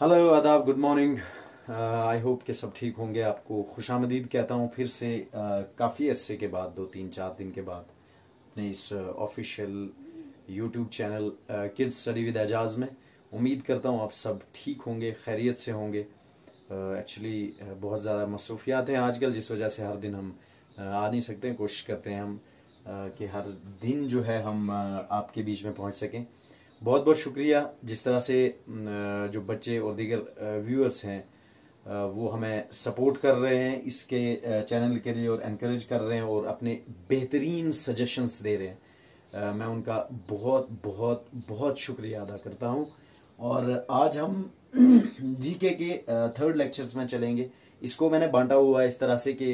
Hello आदाब, good morning. I hope कि सब ठीक होंगे। आपको खुशामदीद कहता हूँ फिर से काफ़ी अरसे के बाद, 2-3-4 दिन के बाद अपने इस official YouTube channel kids study with Ejaz में। उम्मीद करता हूँ आप सब ठीक होंगे, खैरियत से होंगे। एक्चुअली बहुत ज़्यादा मसरूफियात हैं आजकल, जिस वजह से हर दिन हम आ नहीं सकते हैं। कोशिश करते हैं हम कि हर दिन जो है हम आपके बीच में पहुँच सकें। बहुत बहुत शुक्रिया जिस तरह से जो बच्चे और दीगर व्यूअर्स हैं वो हमें सपोर्ट कर रहे हैं इसके चैनल के लिए और एनकरेज कर रहे हैं और अपने बेहतरीन सजेशंस दे रहे हैं। मैं उनका बहुत बहुत बहुत शुक्रिया अदा करता हूं। और आज हम जीके के थर्ड लेक्चर्स में चलेंगे। इसको मैंने बांटा हुआ है इस तरह से कि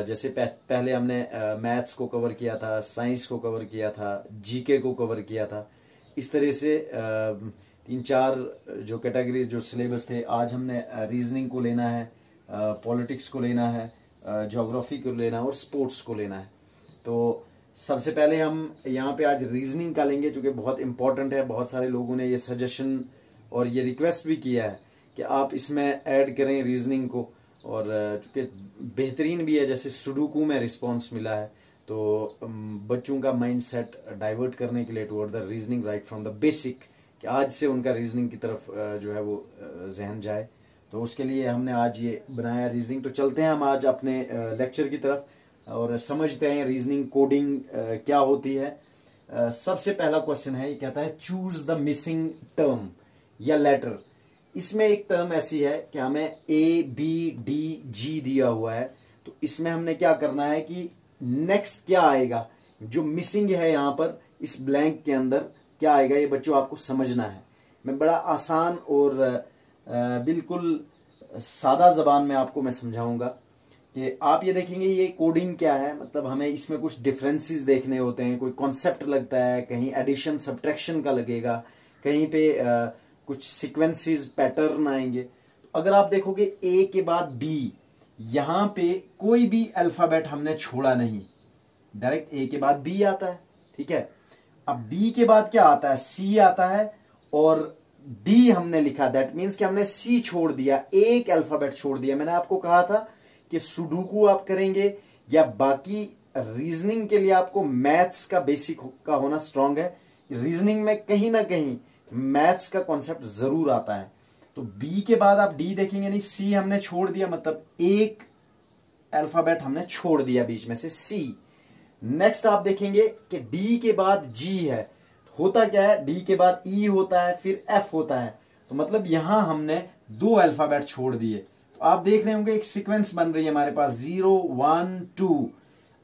जैसे पहले हमने मैथ्स को कवर किया था, साइंस को कवर किया था, जीके को कवर किया था। इस तरह से 3-4 जो कैटेगरी जो सिलेबस थे, आज हमने रीजनिंग को लेना है, पॉलिटिक्स को लेना है, ज्योग्राफी को लेना है और स्पोर्ट्स को लेना है। तो सबसे पहले हम यहाँ पे आज रीजनिंग का लेंगे, जो कि बहुत इंपॉर्टेंट है। बहुत सारे लोगों ने ये सजेशन और ये रिक्वेस्ट भी किया है कि आप इसमें ऐड करें रीजनिंग को, और चूंकि बेहतरीन भी है। जैसे सुडोकू में रिस्पॉन्स मिला है, तो बच्चों का माइंड सेट डाइवर्ट करने के लिए toward the reasoning right from the basic, कि आज से उनका रीजनिंग की तरफ जो है वो जहन जाए। तो उसके लिए हमने आज ये बनाया रीजनिंग। तो चलते हैं हम आज अपने लेक्चर की तरफ और समझते हैं रीजनिंग कोडिंग क्या होती है। सबसे पहला क्वेश्चन है, ये कहता है चूज द मिसिंग टर्म या लेटर। इसमें एक टर्म ऐसी है कि हमें ABDG दिया हुआ है, तो इसमें हमने क्या करना है कि नेक्स्ट क्या आएगा, जो मिसिंग है यहाँ पर इस ब्लैंक के अंदर क्या आएगा, ये बच्चों आपको समझना है। मैं बड़ा आसान और बिल्कुल सादा जबान में आपको मैं समझाऊंगा कि आप ये देखेंगे ये कोडिंग क्या है। मतलब हमें इसमें कुछ डिफरेंसेस देखने होते हैं, कोई कॉन्सेप्ट लगता है, कहीं एडिशन सब्ट्रैक्शन का लगेगा, कहीं पे कुछ सीक्वेंसेस पैटर्न आएंगे। तो अगर आप देखोगे A के बाद B, यहां पे कोई भी अल्फाबेट हमने छोड़ा नहीं, डायरेक्ट A के बाद B आता है। ठीक है, अब B के बाद क्या आता है, C आता है, और D हमने लिखा, दैट मीन्स कि हमने C छोड़ दिया, एक अल्फाबेट छोड़ दिया। मैंने आपको कहा था कि सुडोकू आप करेंगे या बाकी रीजनिंग के लिए आपको मैथ्स का बेसिक का होना स्ट्रांग है। रीजनिंग में कहीं ना कहीं मैथ्स का कॉन्सेप्ट जरूर आता है। तो B के बाद आप D देखेंगे नहीं, C हमने छोड़ दिया, मतलब एक अल्फाबेट हमने छोड़ दिया बीच में से, C। नेक्स्ट आप देखेंगे कि D के बाद G है, होता क्या है, D के बाद E होता है, फिर F होता है। तो मतलब यहां हमने 2 अल्फाबेट छोड़ दिए। तो आप देख रहे होंगे एक सीक्वेंस बन रही है हमारे पास 0 1 2।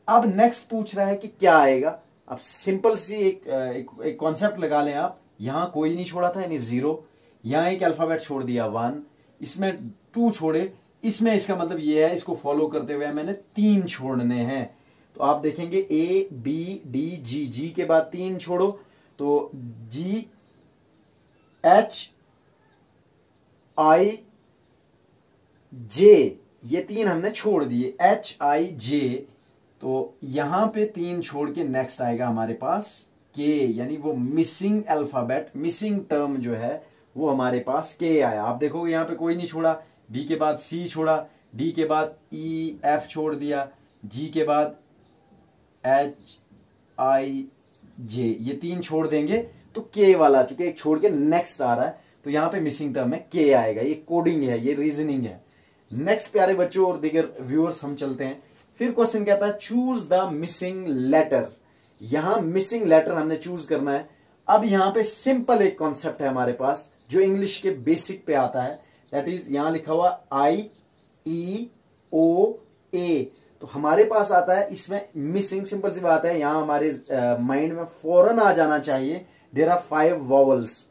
अब नेक्स्ट पूछ रहा है कि क्या आएगा। अब सिंपल सी एक कॉन्सेप्ट लगा लें आप, यहां कोई नहीं छोड़ा था यानी 0, यहां एक अल्फाबेट छोड़ दिया 1, इसमें 2 छोड़े, इसमें इसका मतलब ये है, इसको फॉलो करते हुए मैंने 3 छोड़ने हैं। तो आप देखेंगे ABDG, G के बाद 3 छोड़ो, तो GHIJ, ये 3 हमने छोड़ दिए, HIJ। तो यहां पे 3 छोड़ के नेक्स्ट आएगा हमारे पास K, यानी वो मिसिंग अल्फाबेट, मिसिंग टर्म जो है वो हमारे पास K आया। आप देखोगे यहां पे कोई नहीं छोड़ा, B के बाद C छोड़ा, D के बाद EF छोड़ दिया, G के बाद HIJ, ये 3 छोड़ देंगे तो K वाला, चूंकि एक छोड़ के नेक्स्ट आ रहा है, तो यहां पे मिसिंग टर्म में K आएगा। ये कोडिंग है, ये रीजनिंग है। नेक्स्ट प्यारे बच्चों और दीगर व्यूअर्स, हम चलते हैं। फिर क्वेश्चन कहता है चूज द मिसिंग लेटर। यहां मिसिंग लेटर हमने चूज करना है। अब यहां पे सिंपल एक कॉन्सेप्ट है हमारे पास जो इंग्लिश के बेसिक पे आता है, दैट इज यहां लिखा हुआ IEOA। तो हमारे पास आता है इसमें मिसिंग, सिंपल सी बात है, यहां हमारे माइंड में फौरन आ जाना चाहिए, देयर आर 5 वॉवल्स,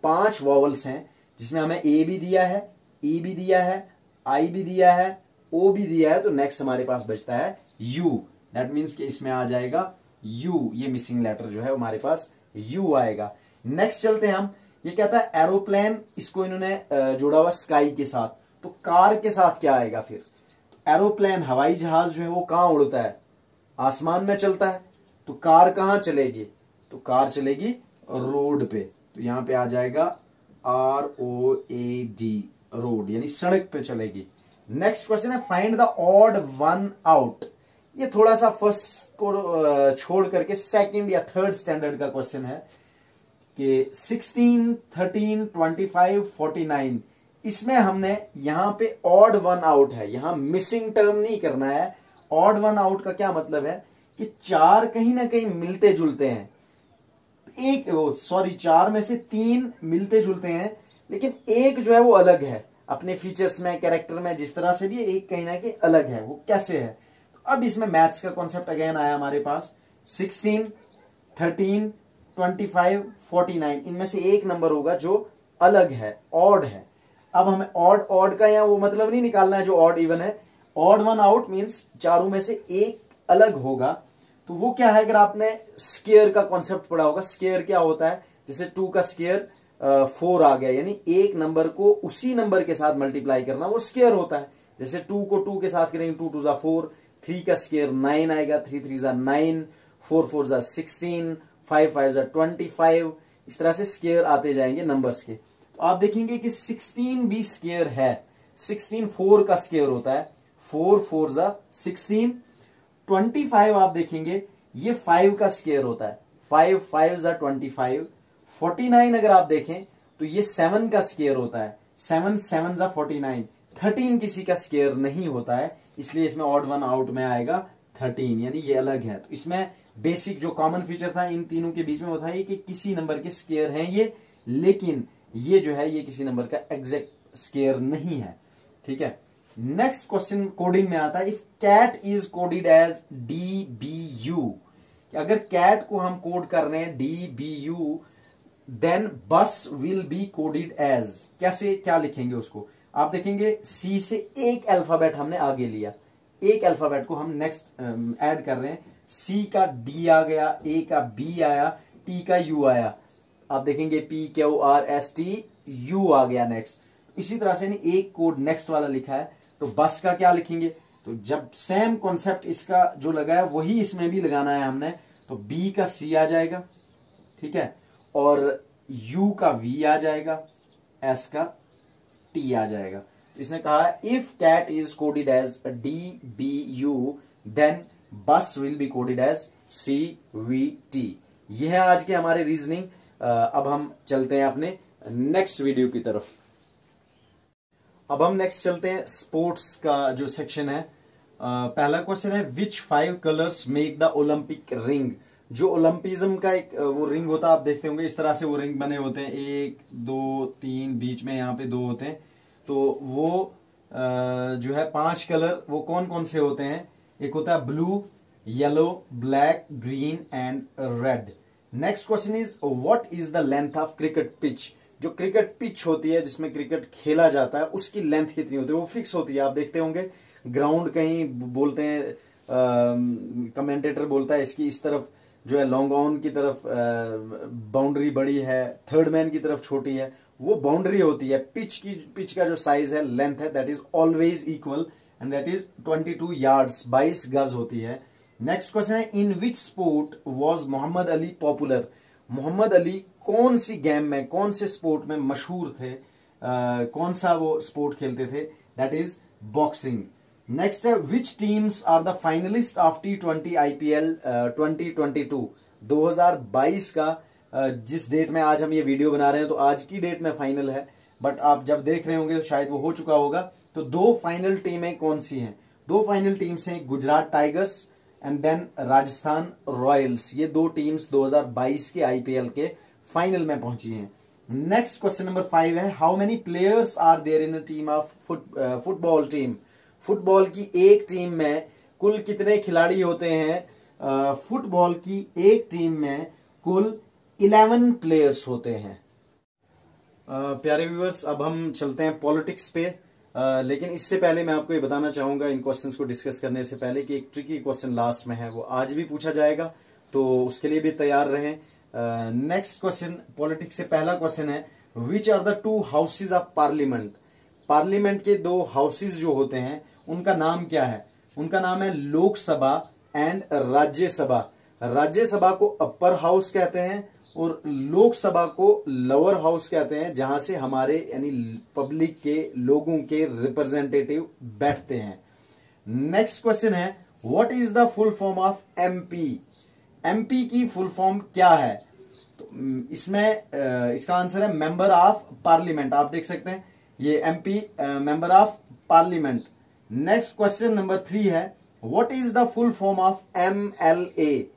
5 वॉवल्स हैं, जिसमें हमें A भी दिया है, E भी दिया है, I भी दिया है, O भी दिया है। तो नेक्स्ट हमारे पास बचता है U, दैट मीन्स कि इसमें आ जाएगा U, ये मिसिंग लेटर जो है हमारे पास U आएगा। नेक्स्ट चलते हैं हम। ये कहता है एरोप्लेन, इसको इन्होंने जोड़ा हुआ स्काई के साथ, तो कार के साथ क्या आएगा फिर। तो एरोप्लेन, हवाई जहाज जो है वो कहां उड़ता है, आसमान में चलता है। तो कार कहां चलेगी, तो कार चलेगी रोड पे। तो यहां पे आ जाएगा ROAD, रोड, यानी सड़क पे चलेगी। नेक्स्ट क्वेश्चन है find the odd one out. ये थोड़ा सा फर्स्ट को छोड़ करके सेकंड या थर्ड स्टैंडर्ड का क्वेश्चन है कि 16, 13, 25, 49, इसमें हमने यहां पे ऑड वन आउट है, यहां मिसिंग टर्म नहीं करना है। ऑड वन आउट का क्या मतलब है कि चार कहीं ना कहीं मिलते जुलते हैं, चार में से तीन मिलते जुलते हैं, लेकिन एक जो है वो अलग है अपने फीचर्स में, कैरेक्टर में, जिस तरह से भी एक कहीं ना कहीं अलग है। वो कैसे है? तो अब इसमें मैथ्स का कॉन्सेप्ट अगेन आया हमारे पास। 16, 13, 25, 49, इनमें से एक नंबर होगा जो अलग है, ऑड है। अब हमें ऑड का यहाँ वो मतलब नहीं निकालना है जो ऑड इवन है। ऑड वन आउट मींस चारों में से एक अलग होगा। तो वो क्या है? अगर आपने स्क्वायर का कॉन्सेप्ट पढ़ा होगा, स्क्वायर क्या होता है? जैसे 2 का स्क्वायर 4 आ गया, यानी एक नंबर को उसी नंबर के साथ मल्टीप्लाई करना, वो स्क्वायर होता है। जैसे 2 को 2 के साथ करेंगे, 2 2 4, 3 का स्क्वायर 9 आएगा, 3 3 9, 4 4 16, 5 5 25, इस तरह से स्क्वायर आते जाएंगे नंबर्स के। तो आप देखेंगे कि 16 भी स्क्वायर है। 16 4 का स्क्वायर होता है, 4 4 16। 25 आप देखेंगे ये 5 का स्क्वायर होता है, 5 5 25। 49 अगर आप देखें तो ये 7 का स्क्वायर होता है, 7 7 49। 13 किसी का स्क्वायर नहीं होता है, इसलिए इसमें ऑड वन आउट में आएगा 13, यानी ये अलग है। तो इसमें बेसिक जो कॉमन फीचर था इन तीनों के बीच में वो था ये कि किसी नंबर के स्क्वायर हैं ये, लेकिन ये जो है ये किसी नंबर का एग्जैक्ट स्क्वायर नहीं है। ठीक है। नेक्स्ट क्वेश्चन कोडिंग में आता है, if cat is coded as DBU, अगर कैट को हम कोड कर रहे हैं DBU, then bus will be coded as, कैसे, क्या लिखेंगे उसको? आप देखेंगे C से एक अल्फाबेट हमने आगे लिया, एक अल्फाबेट को हम नेक्स्ट ऐड कर रहे हैं। C का D आ गया, A का B आया, T का U आया, आप देखेंगे PQRST U आ गया नेक्स्ट। इसी तरह से नहीं एक कोड नेक्स्ट वाला लिखा है, तो बस का क्या लिखेंगे? तो जब सेम कॉन्सेप्ट इसका जो लगा है वही इसमें भी लगाना है हमने, तो B का C आ जाएगा, ठीक है, और U का V आ जाएगा, S का T आ जाएगा। इसने कहा if cat is coded as DBU then bus will be coded as CVT। यह है आज के हमारे रीजनिंग। अब हम चलते हैं अपने नेक्स्ट वीडियो की तरफ। अब हम नेक्स्ट चलते हैं स्पोर्ट्स का जो सेक्शन है। पहला क्वेश्चन है विच 5 colours make the Olympic ring. जो ओलंपिज्म का एक वो रिंग होता है, आप देखते होंगे इस तरह से वो रिंग बने होते हैं, 1 2 3, बीच में यहाँ पे 2 होते हैं। तो वो जो है 5 कलर वो कौन कौन से होते हैं? एक होता है blue, yellow, black, green and red. Next question is what is the length of cricket pitch. जो क्रिकेट पिच होती है जिसमें क्रिकेट खेला जाता है उसकी लेंथ कितनी होती है? वो फिक्स होती है, आप देखते होंगे ग्राउंड कहीं बोलते हैं, कमेंटेटर बोलता है इसकी इस तरफ जो है लॉन्ग ऑन की तरफ बाउंड्री बड़ी है, थर्ड मैन की तरफ छोटी है, वो बाउंड्री होती है। पिच का जो साइज है, लेंथ है, that is always equal and that is 22 yards, 22 गज होती है। नेक्स्ट क्वेश्चन है in which sport was Muhammad Ali popular. Muhammad Ali कौन सी गेम में, कौन से स्पोर्ट में मशहूर थे, कौन सा वो स्पोर्ट खेलते थे? That is boxing. नेक्स्ट है which teams are the finalist of T20 IPL 2022। 2022 का जिस डेट में आज हम ये वीडियो बना रहे हैं तो आज की डेट में फाइनल है, बट आप जब देख रहे होंगे तो शायद वो हो चुका होगा। तो 2 फाइनल टीमें कौन सी हैं? 2 फाइनल टीम्स हैं Gujarat tigers and then Rajasthan royals. ये 2 टीम्स 2022 के IPL के फाइनल में पहुंची हैं। नेक्स्ट क्वेश्चन नंबर 5 है how many players are there in a team of football team. Football की एक टीम में कुल कितने खिलाड़ी होते हैं? फुटबॉल की एक टीम में कुल 11 प्लेयर्स होते हैं। प्यारे व्यूअर्स, अब हम चलते हैं पॉलिटिक्स पे, लेकिन इससे पहले मैं आपको ये बताना चाहूंगा इन क्वेश्चंस को डिस्कस करने से पहले कि एक ट्रिकी क्वेश्चन लास्ट में है, वो आज भी पूछा जाएगा, तो उसके लिए भी तैयार रहें। नेक्स्ट क्वेश्चन पॉलिटिक्स से पहला क्वेश्चन है which are the 2 houses of parliament. Parliament के 2 हाउसेज जो होते हैं उनका नाम क्या है? उनका नाम है लोकसभा एंड राज्यसभा। राज्यसभा को अपर हाउस कहते हैं और लोकसभा को लोअर हाउस कहते हैं, जहां से हमारे यानी पब्लिक के लोगों के रिप्रेजेंटेटिव बैठते हैं। नेक्स्ट क्वेश्चन है, what is the full form of MP? MP की फुल फॉर्म क्या है? तो इसमें इसका आंसर है मेंबर ऑफ पार्लियामेंट। आप देख सकते हैं ये MP member of parliament. Next question number 3 है, what is the full form of MLA?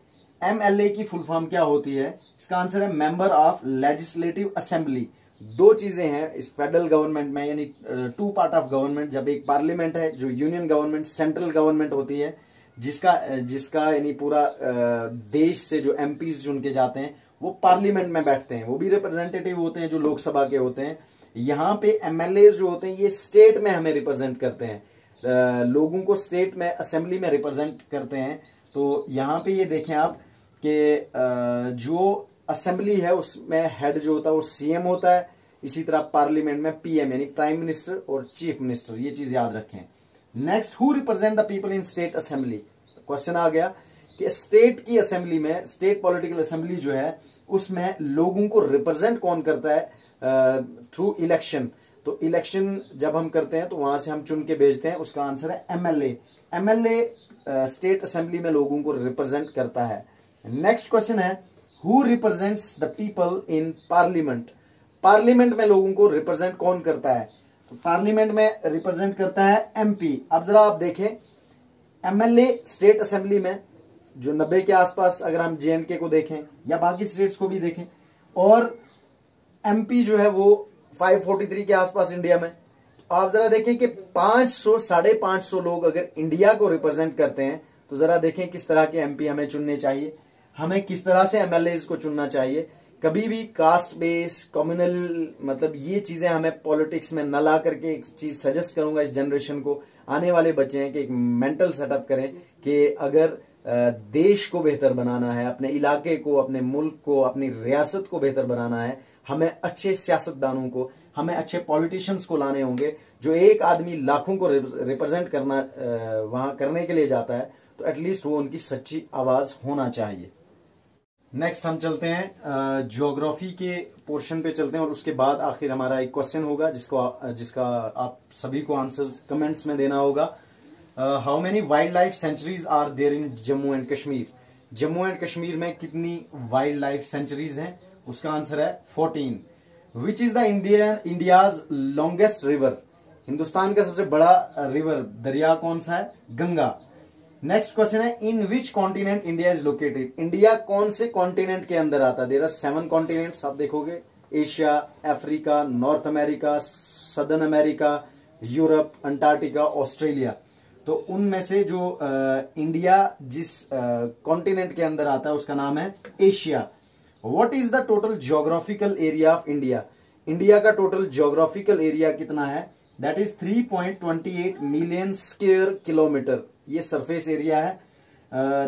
MLA की फुल फॉर्म क्या होती है? इसका आंसर है मेंबर ऑफ लेजिस्लेटिव असेंबली। दो चीजें हैं इस फेडरल गवर्नमेंट में, यानी टू पार्ट ऑफ गवर्नमेंट। जब एक पार्लियामेंट है जो यूनियन गवर्नमेंट सेंट्रल गवर्नमेंट होती है, जिसका यानी पूरा देश से जो एमपीज चुन के जाते हैं वो पार्लियामेंट में बैठते हैं, वो भी रिप्रेजेंटेटिव होते हैं जो लोकसभा के होते हैं। यहाँ पे एमएलए जो होते हैं ये स्टेट में हमें रिप्रेजेंट करते हैं, लोगों को स्टेट में असेंबली में रिप्रेजेंट करते हैं। तो यहाँ पे ये देखें आप कि जो असेंबली है उसमें हेड जो होता है वो सीएम होता है, इसी तरह पार्लियामेंट में पीएम यानी प्राइम मिनिस्टर और चीफ मिनिस्टर, ये चीज याद रखें। Next, who represent the people in state assembly? Question आ गया कि स्टेट की असेंबली में, स्टेट पॉलिटिकल असेंबली जो है उसमें लोगों को रिप्रेजेंट कौन करता है? Through election. तो इलेक्शन जब हम करते हैं तो वहां से हम चुन के भेजते हैं, उसका आंसर है एमएलए। एमएलए स्टेट असेंबली में लोगों को रिप्रेजेंट करता है। नेक्स्ट क्वेश्चन है, who represents the people in parliament? Parliament में लोगों को रिप्रेजेंट कौन करता है? तो पार्लियामेंट में रिप्रेजेंट करता है एमपी। अब जरा आप देखें, एमएलए स्टेट असेंबली में जो 90 के आसपास, अगर हम जेएंडके को देखें या बाकी स्टेट्स को भी देखें, और एमपी जो है वो 543 के आसपास इंडिया में। आप जरा देखें कि 500 550 लोग अगर इंडिया को रिप्रेजेंट करते हैं तो जरा देखें किस तरह के एमपी हमें चुनने चाहिए, हमें किस तरह से एमएलए को चुनना चाहिए। कभी भी कास्ट बेस, कम्युनल, मतलब ये चीजें हमें पॉलिटिक्स में न ला करके एक चीज सजेस्ट करूंगा इस जनरेशन को, आने वाले बच्चे हैं, कि एक मेंटल सेटअप करें कि अगर देश को बेहतर बनाना है, अपने इलाके को, अपने मुल्क को, अपनी रियासत को बेहतर बनाना है, हमें अच्छे सियासतदानों को, हमें अच्छे पॉलिटिशियंस को लाने होंगे। जो एक आदमी लाखों को रिप्रेजेंट करना वहां करने के लिए जाता है तो एटलीस्ट वो उनकी सच्ची आवाज होना चाहिए। नेक्स्ट हम चलते हैं ज्योग्राफी के पोर्शन पे चलते हैं, और उसके बाद आखिर हमारा एक क्वेश्चन होगा जिसका आप सभी को आंसर्स कमेंट्स में देना होगा। How many wild life sanctuaries are there in Jammu and Kashmir? Jammu and Kashmir में कितनी वाइल्ड लाइफ सेंचुरीज हैं? उसका आंसर है 14। Which is the India's longest river? Hindustan का सबसे बड़ा रिवर, दरिया कौन सा है? गंगा। नेक्स्ट क्वेश्चन है, in which continent India is located? India कौन से कॉन्टिनेंट के अंदर आता है? देयर आर 7 कॉन्टिनेंट्स, आप देखोगे, Asia, Africa, north America, southern America, Europe, Antarctica, Australia. तो उनमें से जो इंडिया जिस कॉन्टिनेंट के अंदर आता है उसका नाम है Asia. What is the total geographical area of India? India का टोटल ज्योग्राफिकल एरिया कितना है? That is 3.28 million square kilometre, ये सरफेस एरिया है।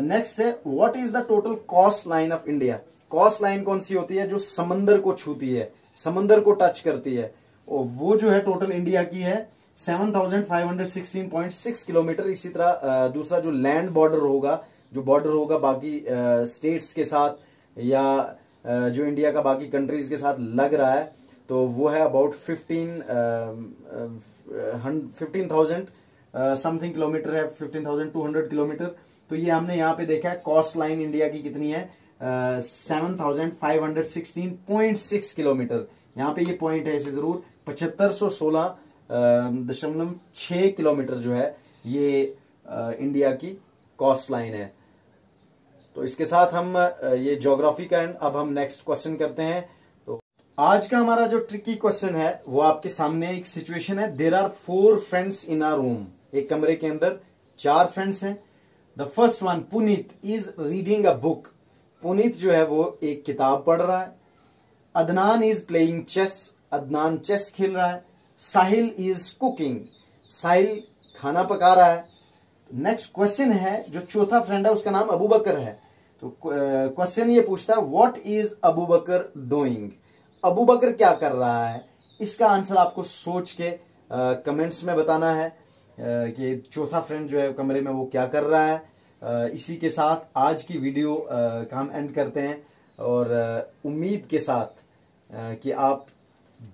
नेक्स्ट है, what is the total coast line of India? Coast line कौन सी होती है? जो समंदर को छूती है, समंदर को टच करती है, और वो जो है टोटल इंडिया की है 7516.6 किलोमीटर। इसी तरह दूसरा जो लैंड बॉर्डर होगा, जो बॉर्डर होगा बाकी स्टेट्स के साथ या जो इंडिया का बाकी कंट्रीज के साथ लग रहा है, तो वो है अबाउट 15,000 समथिंग किलोमीटर है, 15,200 किलोमीटर। तो ये हमने यहाँ पे देखा है कोस्ट लाइन इंडिया की कितनी है, 7516.6 किलोमीटर। यहाँ पे ये पॉइंट है, इसे जरूर 7516.6 किलोमीटर जो है ये इंडिया की कोस्ट लाइन है। तो इसके साथ हम ये ज्योग्राफी का एंड, अब हम नेक्स्ट क्वेश्चन करते हैं। तो आज का हमारा जो ट्रिकी क्वेश्चन है वो आपके सामने एक सिचुएशन है, there are 4 friends in a room. एक कमरे के अंदर 4 फ्रेंड्स हैं। The first one, Puneet, is reading a book. Puneet जो है वो एक किताब पढ़ रहा है। Adnan is playing chess, Adnan chess खेल रहा है। साहिल इज कुकिंग, साहिल खाना पका रहा है। नेक्स्ट क्वेश्चन है, जो चौथा फ्रेंड है उसका नाम अबू बकर है। तो क्वेश्चन ये पूछता है, what is Abu Bakar doing? Abu Bakar क्या कर रहा है? इसका आंसर आपको सोच के कमेंट्स में बताना है कि चौथा फ्रेंड जो है कमरे में वो क्या कर रहा है। इसी के साथ आज की वीडियो का हम एंड करते हैं। और उम्मीद के साथ कि आप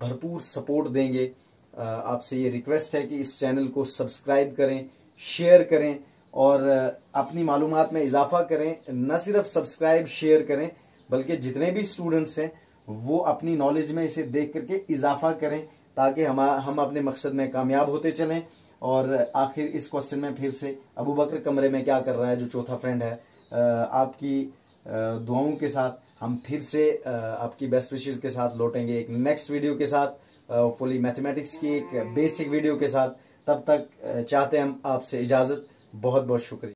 भरपूर सपोर्ट देंगे। आपसे ये रिक्वेस्ट है कि इस चैनल को सब्सक्राइब करें, शेयर करें और अपनी मालूमात में इजाफा करें। न सिर्फ सब्सक्राइब शेयर करें बल्कि जितने भी स्टूडेंट्स हैं वो अपनी नॉलेज में इसे देख करके इजाफा करें ताकि हम अपने मकसद में कामयाब होते चलें। और आखिर इस क्वेश्चन में फिर से अबू बकर कमरे में क्या कर रहा है, जो चौथा फ्रेंड है, आपकी दुआओं के साथ हम फिर से आपकी बेस्ट विशेस के साथ लौटेंगे एक नेक्स्ट वीडियो के साथ, फुली मैथमेटिक्स की एक बेसिक वीडियो के साथ। तब तक चाहते हैं हम आपसे इजाज़त। बहुत बहुत शुक्रिया।